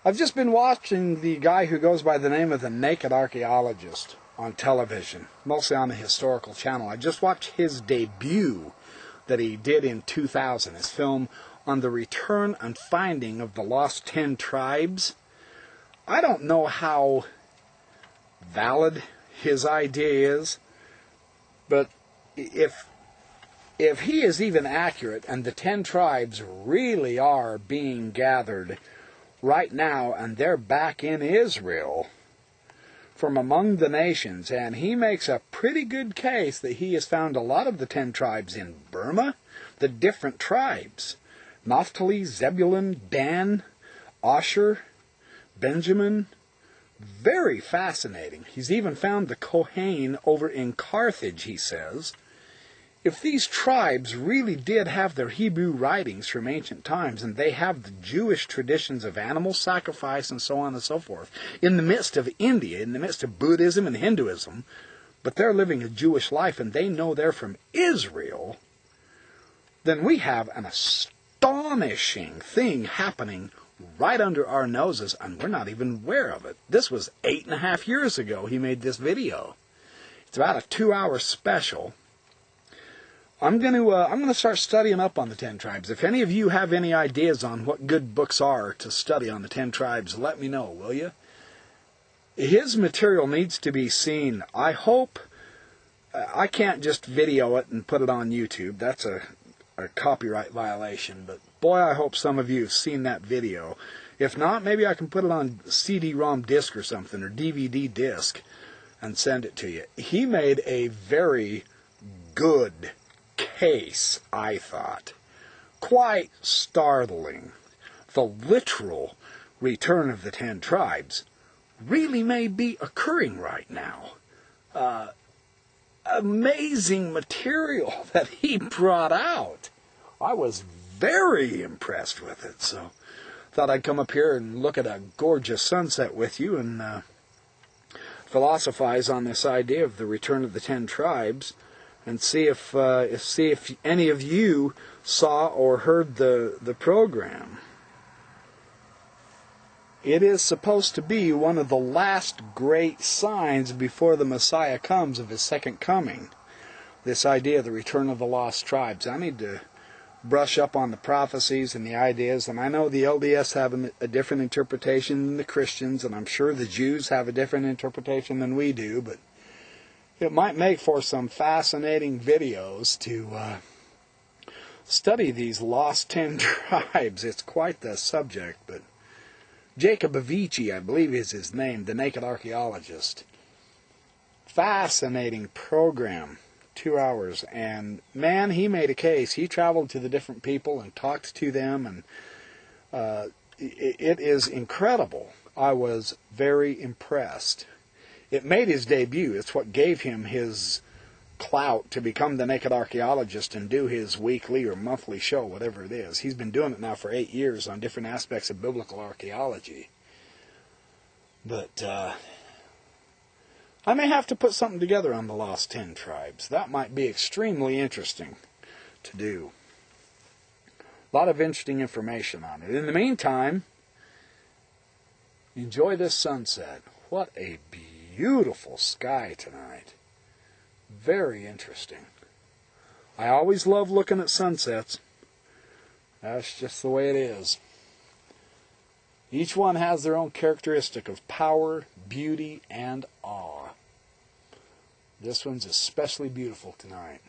I've just been watching the guy who goes by the name of the Naked Archaeologist on television, mostly on the historical channel. I just watched his debut that he did in 2000, his film on the return and finding of the lost 10 tribes. I don't know how valid his idea is, but if he is even accurate and the 10 tribes really are being gathered right now and they're back in Israel from among the nations, and he makes a pretty good case that he has found a lot of the 10 tribes in Burma, the different tribes, Naphtali, Zebulun, Dan, Asher, Benjamin. Very fascinating. He's even found the Kohain over in Carthage, he says. If these tribes really did have their Hebrew writings from ancient times, and they have the Jewish traditions of animal sacrifice and so on and so forth, in the midst of India, in the midst of Buddhism and Hinduism, but they're living a Jewish life and they know they're from Israel, then we have an astonishing thing happening right under our noses, and we're not even aware of it. This was 8.5 years ago he made this video. It's about a 2-hour special. I'm going to start studying up on the 10 tribes. If any of you have any ideas on what good books are to study on the 10 tribes, let me know, will you? His material needs to be seen. I hope I can't just video it and put it on YouTube. That's a copyright violation. But boy, I hope some of you have seen that video. If not, maybe I can put it on CD-ROM disc or something, or DVD disc, and send it to you. He made a very good case, I thought. Quite startling. The literal return of the 10 tribes really may be occurring right now. Amazing material that he brought out. I was very impressed with it, so thought I'd come up here and look at a gorgeous sunset with you and philosophize on this idea of the return of the 10 tribes, and see if any of you saw or heard the program. It is supposed to be one of the last great signs before the Messiah comes of his second coming. This idea of the return of the lost tribes. I need to brush up on the prophecies and the ideas, and I know the LDS have a different interpretation than the Christians, and I'm sure the Jews have a different interpretation than we do, but it might make for some fascinating videos to study these lost 10 tribes. It's quite the subject, but Jacob Avici, I believe is his name, the Naked Archaeologist. Fascinating program, 2 hours, and man, he made a case. He traveled to the different people and talked to them, and it is incredible. I was very impressed. It made his debut. It's what gave him his clout to become the Naked Archaeologist and do his weekly or monthly show, whatever it is. He's been doing it now for 8 years on different aspects of biblical archaeology. But I may have to put something together on the lost 10 tribes. That might be extremely interesting to do. A lot of interesting information on it. In the meantime, enjoy this sunset. What a beautiful sky tonight. Very interesting. I always love looking at sunsets. That's just the way it is. Each one has their own characteristic of power, beauty, and awe. This one's especially beautiful tonight.